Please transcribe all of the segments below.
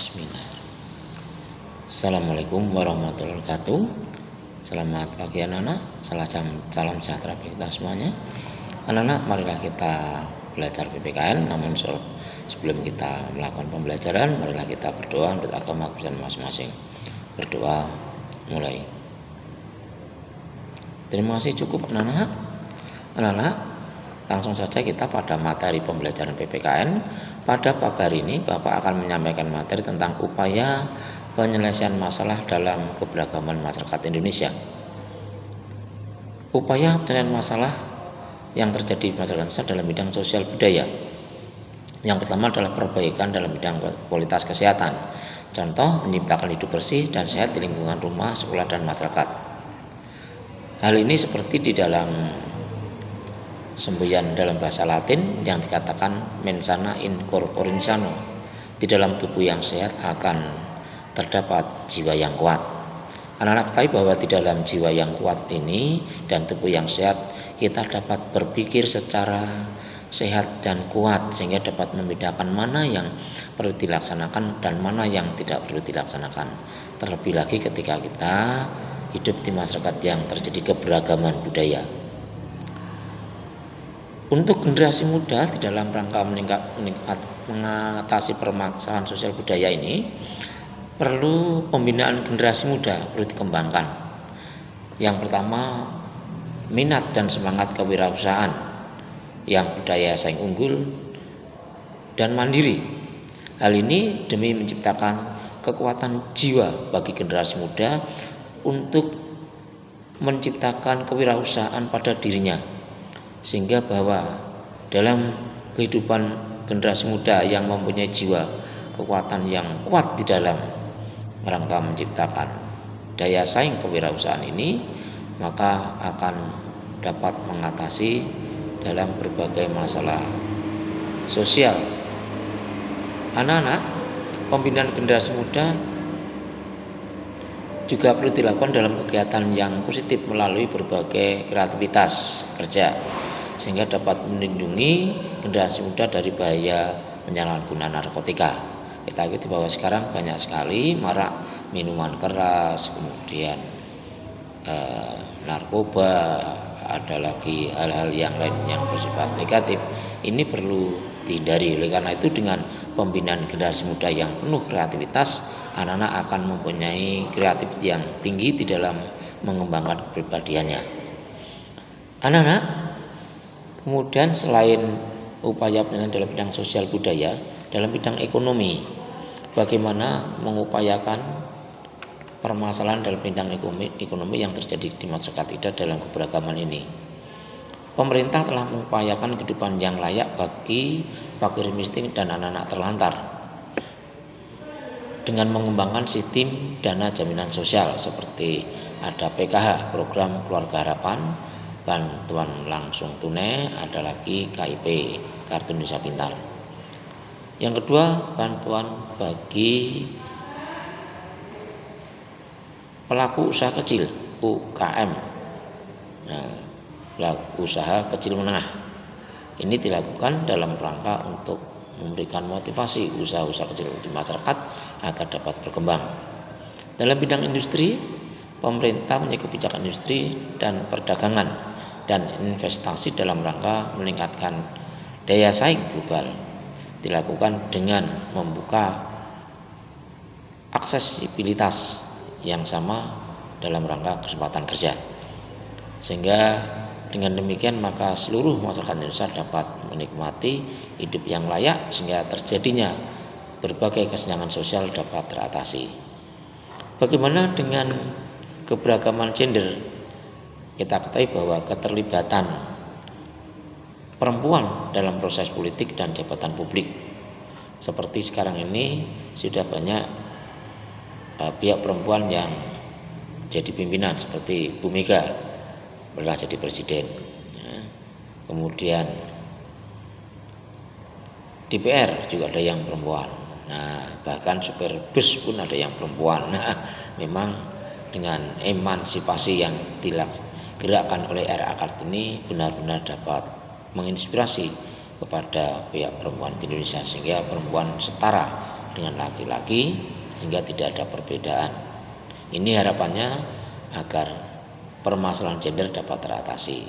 Bismillah. Assalamualaikum warahmatullahi wabarakatuh. Selamat pagi anak-anak. Salam sejahtera bagi kita semuanya. Anak-anak, marilah kita belajar PPKN. Namun sebelum kita melakukan pembelajaran, marilah kita berdoa untuk agama Kristen masing-masing. Berdoa mulai. Terima kasih, cukup anak-anak. Anak-anak, langsung saja kita pada materi pembelajaran PPKN. Pada pagi hari ini Bapak akan menyampaikan materi tentang upaya penyelesaian masalah dalam keberagaman masyarakat Indonesia. Upaya penyelesaian masalah yang terjadi di masyarakat Indonesia dalam bidang sosial budaya. Yang pertama adalah perbaikan dalam bidang kualitas kesehatan. Contoh, menciptakan hidup bersih dan sehat di lingkungan rumah, sekolah, dan masyarakat. Hal ini seperti di dalam semboyan dalam bahasa Latin yang dikatakan mens sana in corpore sano. Di dalam tubuh yang sehat akan terdapat jiwa yang kuat. Anak-anak ketahui bahwa di dalam jiwa yang kuat ini dan tubuh yang sehat, kita dapat berpikir secara sehat dan kuat sehingga dapat membedakan mana yang perlu dilaksanakan dan mana yang tidak perlu dilaksanakan. Terlebih lagi ketika kita hidup di masyarakat yang terjadi keberagaman budaya. Untuk generasi muda di dalam rangka mengatasi permasalahan sosial budaya ini, perlu pembinaan generasi muda perlu dikembangkan. Yang pertama, minat dan semangat kewirausahaan yang budaya saing unggul dan mandiri. Hal ini demi menciptakan kekuatan jiwa bagi generasi muda untuk menciptakan kewirausahaan pada dirinya, sehingga bahwa dalam kehidupan generasi muda yang mempunyai jiwa kekuatan yang kuat di dalam rangka menciptakan daya saing kewirausahaan ini, maka akan dapat mengatasi dalam berbagai masalah sosial. Anak-anak, pembinaan generasi muda juga perlu dilakukan dalam kegiatan yang positif melalui berbagai kreativitas kerja, sehingga dapat melindungi generasi muda dari bahaya penyalahgunaan narkotika. Kita lihat bahwa sekarang banyak sekali marak minuman keras, kemudian narkoba, ada lagi hal-hal yang lain yang bersifat negatif. Ini perlu dihindari. Oleh karena itu, dengan pembinaan generasi muda yang penuh kreativitas, anak-anak akan mempunyai kreatif yang tinggi di dalam mengembangkan kepribadiannya. Anak-anak, kemudian selain upaya penyelesaian dalam bidang sosial budaya, dalam bidang ekonomi, bagaimana mengupayakan permasalahan dalam bidang ekonomi yang terjadi di masyarakat kita dalam keberagaman ini. Pemerintah telah mengupayakan kehidupan yang layak bagi fakir miskin dan anak-anak terlantar dengan mengembangkan sistem dana jaminan sosial seperti ada PKH, program Keluarga Harapan, bantuan langsung tunai, ada lagi KIP, Kartu Indonesia Pintar. Yang kedua, bantuan bagi pelaku usaha kecil UKM, pelaku usaha kecil menengah. Ini dilakukan dalam rangka untuk memberikan motivasi usaha-usaha kecil di masyarakat agar dapat berkembang. Dalam bidang industri, pemerintah punya kebijakan industri dan perdagangan dan investasi dalam rangka meningkatkan daya saing global, dilakukan dengan membuka aksesibilitas yang sama dalam rangka kesempatan kerja, sehingga dengan demikian maka seluruh masyarakat Indonesia dapat menikmati hidup yang layak, sehingga terjadinya berbagai kesenjangan sosial dapat teratasi. Bagaimana dengan keberagaman gender? Kita ketahui bahwa keterlibatan perempuan dalam proses politik dan jabatan publik seperti sekarang ini sudah banyak pihak perempuan yang jadi pimpinan seperti Bu Mega pernah jadi presiden, kemudian DPR juga ada yang perempuan, bahkan supir bus pun ada yang perempuan. Memang dengan emansipasi yang digerakkan oleh RA Kartini benar-benar dapat menginspirasi kepada pihak perempuan di Indonesia, sehingga perempuan setara dengan laki-laki sehingga tidak ada perbedaan. Ini harapannya agar permasalahan gender dapat teratasi.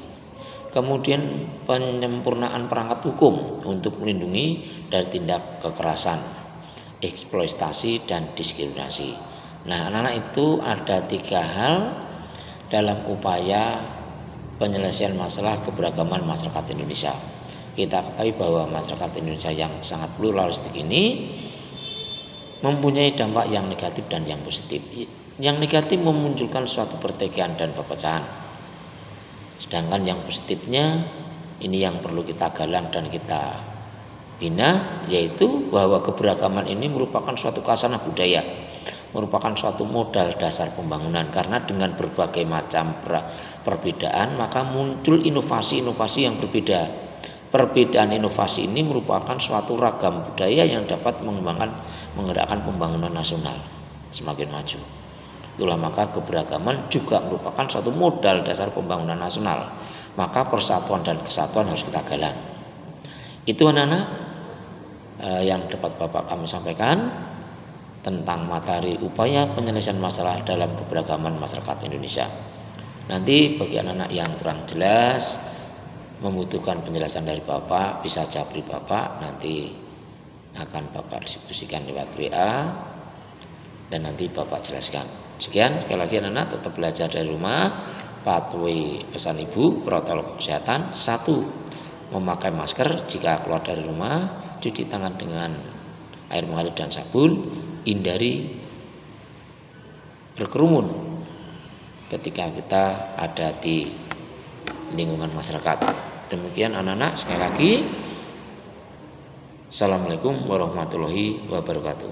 Kemudian penyempurnaan perangkat hukum untuk melindungi dari tindak kekerasan, eksploitasi dan diskriminasi. Nah, anak-anak itu ada 3 hal dalam upaya penyelesaian masalah keberagaman masyarakat Indonesia. Kita ketahui bahwa masyarakat Indonesia yang sangat pluralistik ini mempunyai dampak yang negatif dan yang positif. Yang negatif memunculkan suatu pertikaian dan perpecahan. Sedangkan yang positifnya ini yang perlu kita galang dan kita bina, yaitu bahwa keberagaman ini merupakan suatu khasanah budaya, merupakan suatu modal dasar pembangunan, karena dengan berbagai macam perbedaan maka muncul inovasi-inovasi yang berbeda. Perbedaan inovasi ini merupakan suatu ragam budaya yang dapat menggerakkan pembangunan nasional semakin maju. Itulah maka keberagaman juga merupakan suatu modal dasar pembangunan nasional. Maka persatuan dan kesatuan harus kita galang. Itu anak-anak yang dapat Bapak kami sampaikan tentang materi upaya penyelesaian masalah dalam keberagaman masyarakat Indonesia. Nanti bagi anak-anak yang kurang jelas, membutuhkan penjelasan dari Bapak, bisa japri Bapak, nanti akan Bapak distribusikan lewat WA dan nanti Bapak jelaskan. Sekian, sekali lagi anak-anak tetap belajar dari rumah. Patuhi pesan Ibu, protokol kesehatan. 1. Memakai masker jika keluar dari rumah, cuci tangan dengan air mengalir dan sabun, hindari berkerumun ketika kita ada di lingkungan masyarakat. Demikian anak-anak, sekali lagi Assalamualaikum warahmatullahi wabarakatuh.